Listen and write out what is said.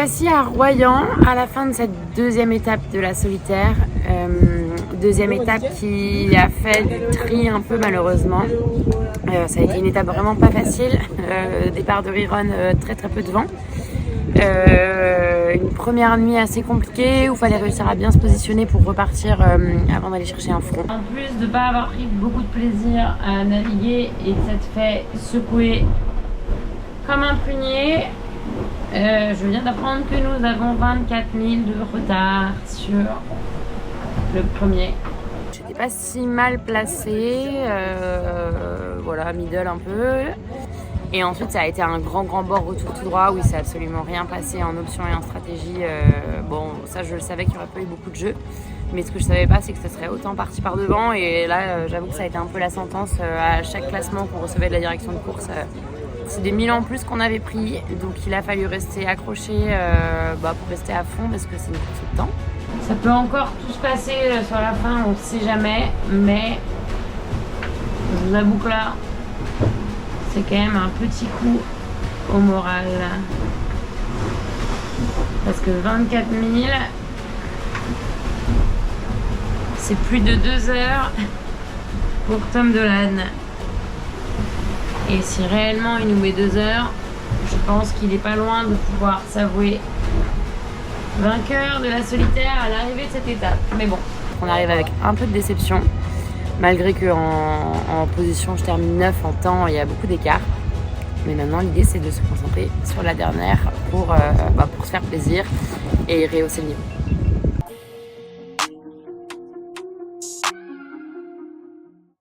voici à Royan, à la fin de cette deuxième étape de la solitaire. Deuxième étape qui a fait du tri un peu malheureusement. Ça a été une étape vraiment pas facile. Départ de Riron, très peu de vent. Une première nuit assez compliquée où il fallait réussir à bien se positionner pour repartir avant d'aller chercher un front. En plus de ne pas avoir pris beaucoup de plaisir à naviguer et de s'être fait secouer comme un prunier, je viens d'apprendre que nous avons 24 000 de retard sur le premier. J'étais pas si mal placée, voilà, middle un peu. Et ensuite ça a été un grand bord retour tout droit où il s'est absolument rien passé en option et en stratégie. Bon, ça je le savais qu'il n'y aurait pas eu beaucoup de jeux. Mais ce que je savais pas, c'est que ça serait autant parti par devant. Et là, j'avoue que ça a été un peu la sentence à chaque classement qu'on recevait de la direction de course. C'est des 1000 en plus qu'on avait pris, donc il a fallu rester accroché pour rester à fond parce que c'est une course de temps. Ça peut encore tout se passer sur la fin, on ne sait jamais, mais je vous avoue que là, c'est quand même un petit coup au moral. Parce que 24 000, c'est plus de 2 heures pour Tom Dolan. Et si réellement il nous met 2 heures, je pense qu'il est pas loin de pouvoir s'avouer vainqueur de la solitaire à l'arrivée de cette étape. Mais bon, on arrive avec un peu de déception, malgré qu'en position je termine 9 en temps, il y a beaucoup d'écart. Mais maintenant l'idée c'est de se concentrer sur la dernière pour se faire plaisir et rehausser le niveau.